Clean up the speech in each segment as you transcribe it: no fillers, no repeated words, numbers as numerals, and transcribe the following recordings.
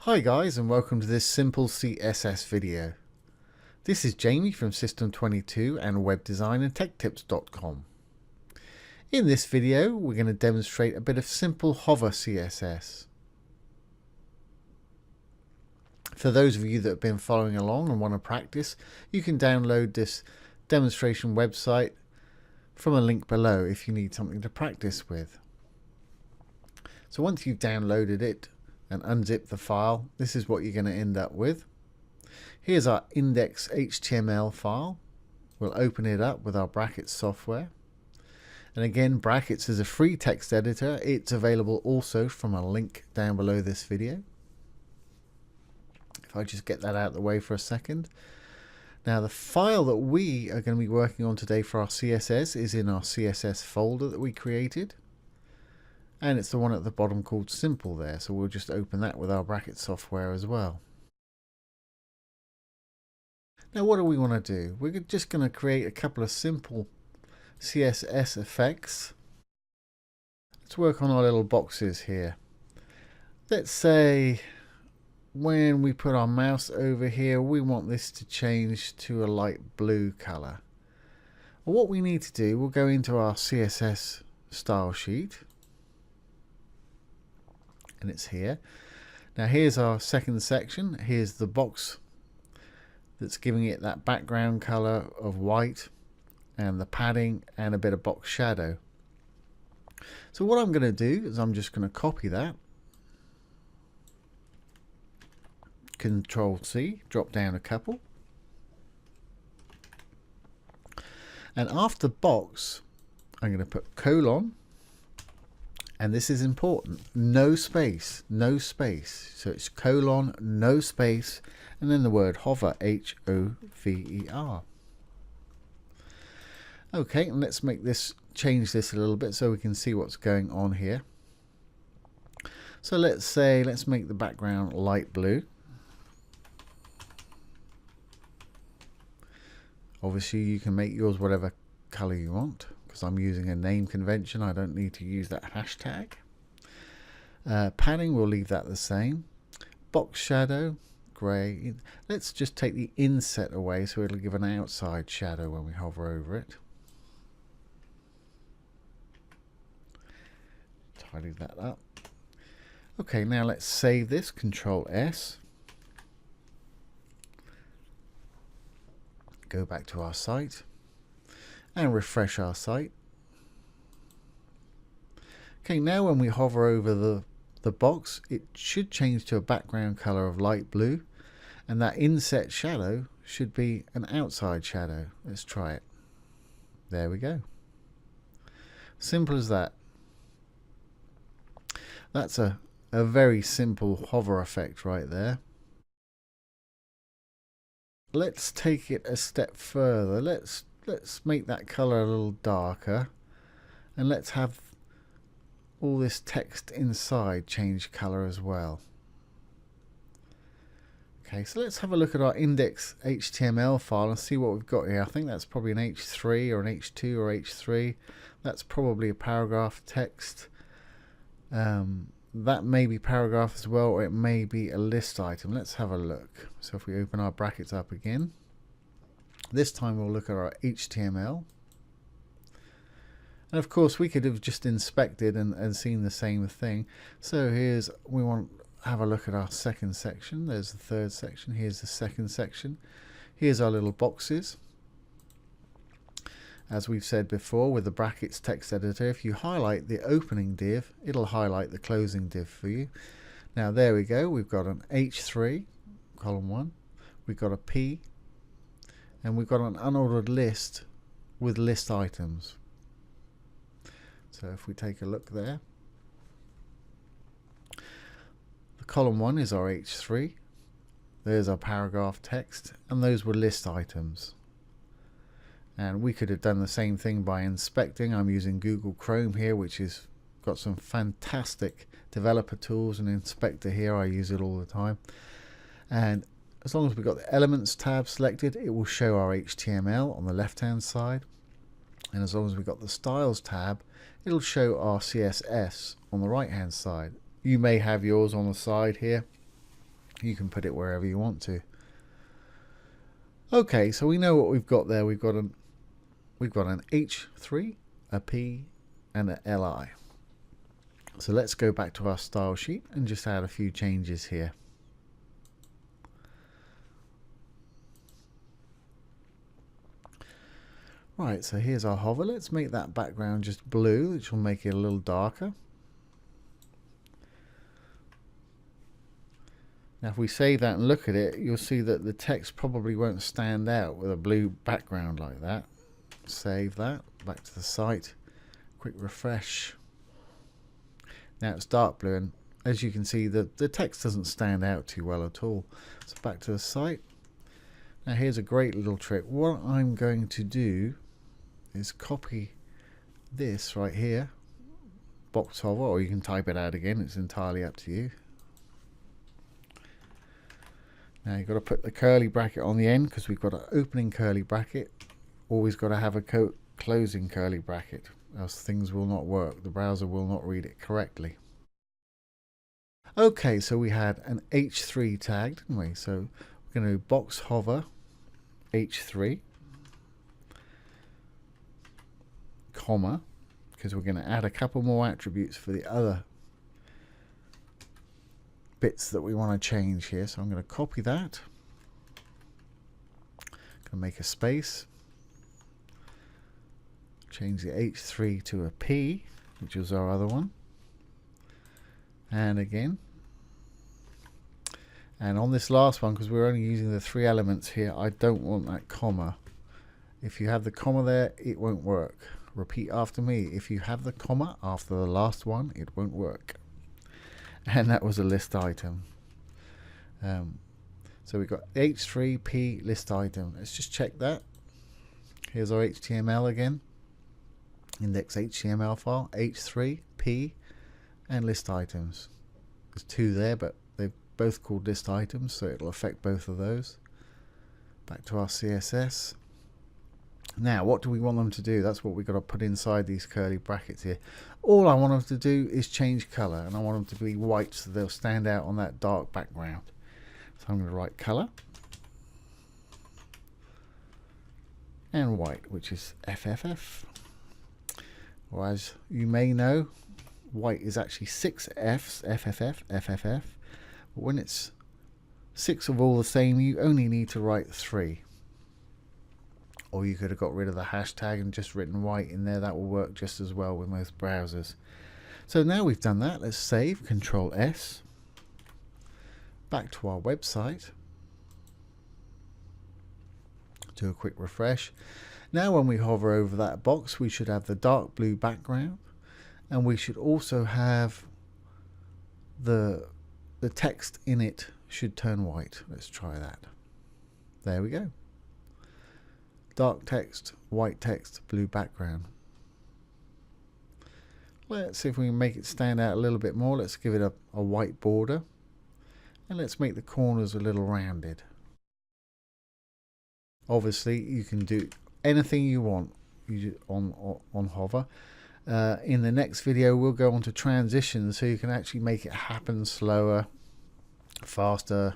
Hi guys, and welcome to this simple CSS video. This is Jamie from System22 and webdesignandtechtips.com. In this video we're going to demonstrate a bit of simple hover CSS. For those of you that have been following along and want to practice, you can download this demonstration website from a link below if you need something to practice with. So once you've downloaded it and unzip the file, this is what you're going to end up with. Here's our index.html file. We'll open it up with our brackets software. And again, brackets is a free text editor. It's available also from a link down below this video. If I just get that out of the way for a second. Now the file that we are going to be working on today for our CSS is in our CSS folder that we created. And it's the one at the bottom called simple there, so we'll just open that with our bracket software as well. Now what do we want to do? We're just going to create a couple of simple CSS effects. Let's work on our little boxes here. Let's say when we put our mouse over here, we want this to change to a light blue color. Well, what we need to do, we'll go into our CSS style sheet. And it's here. Now here's our second section. Here's the box that's giving it that background color of white and the padding and a bit of box shadow. So what I'm going to do is I'm just going to copy that. Control C, drop down a couple. And after box, I'm going to put colon. And this is important, no space, no space. So it's colon, no space, and then the word hover, H-O-V-E-R. Okay, and let's change this a little bit so we can see what's going on here. So let's make the background light blue. Obviously you can make yours whatever color you want. Because I'm using a name convention, I don't need to use that hashtag. Padding, we'll leave that the same. Box shadow, grey. Let's just take the inset away so it'll give an outside shadow when we hover over it. Tidy that up. Okay, now let's save this, Control S. Go back to our site. And refresh our site. Okay, now when we hover over the box, it should change to a background color of light blue, and that inset shadow should be an outside shadow. Let's try it. There we go. Simple as that. That's a very simple hover effect right there. Let's take it a step further. Let's make that color a little darker, and let's have all this text inside change color as well. Okay, so let's have a look at our index.html file and see what we've got here. I think that's probably an H3 or an H2 or H3. That's probably a paragraph text. That may be paragraph as well, or it may be a list item. Let's have a look. So if we open our brackets up again, this time we'll look at our HTML. And of course we could have just inspected and seen the same thing. So we want to have a look at our second section. There's the third section. Here's the second section. Here's our little boxes. As we've said before with the brackets text editor, if you highlight the opening div, it'll highlight the closing div for you. Now there we go. We've got an H3, column 1. We've got a P. And we've got an unordered list with list items. So if we take a look there, the column 1 is our H3. There's our paragraph text, and those were list items. And we could have done the same thing by inspecting. I'm using Google Chrome here, which has got some fantastic developer tools. And inspector here, I use it all the time. And as long as we've got the Elements tab selected, it will show our HTML on the left-hand side. And as long as we've got the Styles tab, it'll show our CSS on the right-hand side. You may have yours on the side here. You can put it wherever you want to. Okay, so we know what we've got there. We've got an H3, a P, and a LI. So let's go back to our style sheet and just add a few changes here. Right, so here's our hover. Let's make that background just blue, which will make it a little darker. Now if we save that and look at it, you'll see that the text probably won't stand out with a blue background like that. Save that, back to the site, quick refresh. Now it's dark blue, and as you can see the text doesn't stand out too well at all. So back to the site. Now here's a great little trick. What I'm going to do is copy this right here, box hover, or you can type it out again, it's entirely up to you. Now you've got to put the curly bracket on the end because we've got an opening curly bracket. Always got to have a closing curly bracket, else things will not work. The browser will not read it correctly. Okay, so we had an H3 tag, didn't we? So we're going to do box hover H3, comma, because we're going to add a couple more attributes for the other bits that we want to change here. So I'm going to copy that, going to make a space, change the H3 to a P, which was our other one, and again, and on this last one, because we're only using the 3 elements here, I don't want that comma. If you have the comma there, it won't work. Repeat after me. If you have the comma after the last one, it won't work. And that was a list item. So we've got H3P list item. Let's just check that. Here's our HTML again. Index HTML file, H3P, and list items. There's 2 there, but they've both called list items, so it'll affect both of those. Back to our CSS. Now, what do we want them to do? That's what we've got to put inside these curly brackets here. All I want them to do is change color, and I want them to be white so they'll stand out on that dark background. So I'm going to write color and white, which is FFF. Or as you may know, white is actually 6 Fs, FFF, FFF. But when it's 6 of all the same, you only need to write 3. Or you could have got rid of the hashtag and just written white in there. That will work just as well with most browsers. So now we've done that, let's save, Control S. Back to our website. Do a quick refresh. Now when we hover over that box, we should have the dark blue background, and we should also have the text in it should turn white. Let's try that. There we go. Dark text, white text, blue background. Let's see if we can make it stand out a little bit more. Let's give it a white border, and let's make the corners a little rounded. Obviously you can do anything you want on hover. In the next video we'll go on to transitions, so you can actually make it happen slower, faster.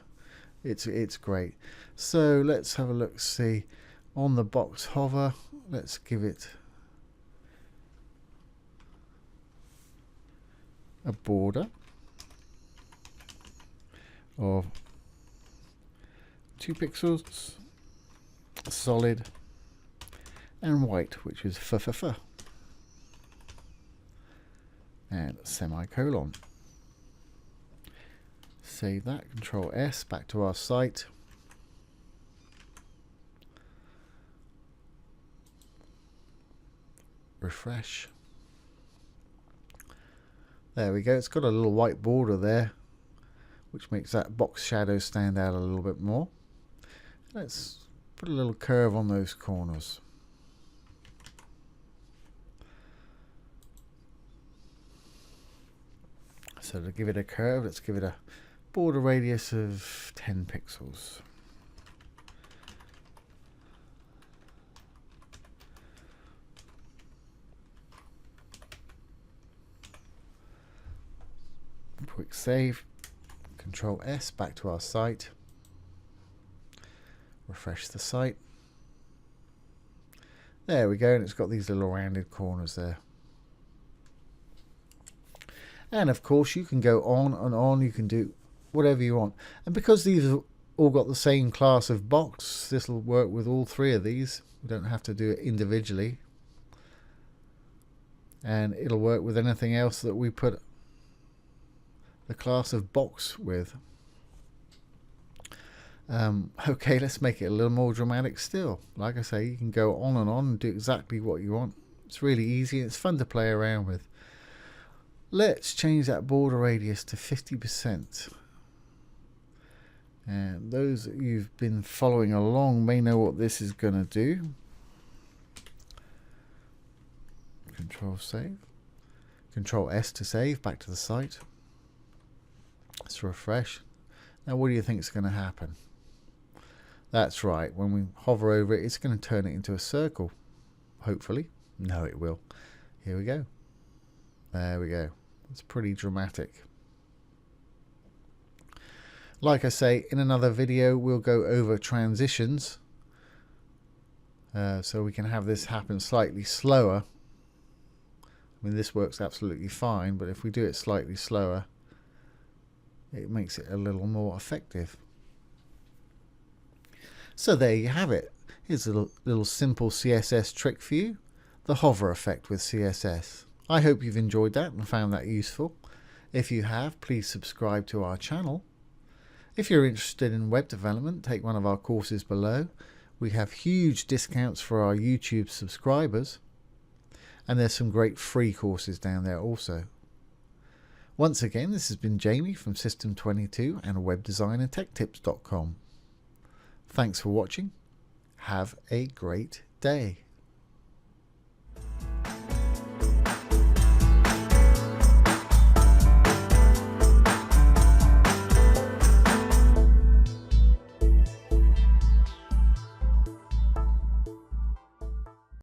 It's great. So let's have a look. See, on the box hover, let's give it a border of 2 pixels, solid, and white, which is FFF, and semicolon. Save that, Control S, back to our site. Refresh. There we go. It's got a little white border there, which makes that box shadow stand out a little bit more. Let's put a little curve on those corners. So to give it a curve, let's give it a border radius of 10 pixels. Quick save, Control S back to our site. Refresh the site. There we go, and it's got these little rounded corners there. And of course you can go on and on, you can do whatever you want. And because these have all got the same class of box, this will work with all three of these. We don't have to do it individually. And it'll work with anything else that we put the class of box with. Okay, let's make it a little more dramatic still. Like I say, you can go on and do exactly what you want. It's really easy and it's fun to play around with. Let's change that border radius to 50%. And those that you've been following along may know what this is going to do. Control save. Control S to save, back to the site. Let's refresh. Now what do you think is going to happen? That's right, when we hover over it, it's going to turn it into a circle. Hopefully. No, it will. Here we go. There we go. It's pretty dramatic. Like I say, in another video we'll go over transitions. So we can have this happen slightly slower. I mean, this works absolutely fine, but if we do it slightly slower, it makes it a little more effective. So there you have it. Here's a little simple CSS trick for you. The hover effect with CSS. I hope you've enjoyed that and found that useful. If you have, please subscribe to our channel. If you're interested in web development, take one of our courses below. We have huge discounts for our YouTube subscribers. And there's some great free courses down there also. Once again, this has been Jamie from System22 and webdesignertechtips.com. Thanks for watching. Have a great day.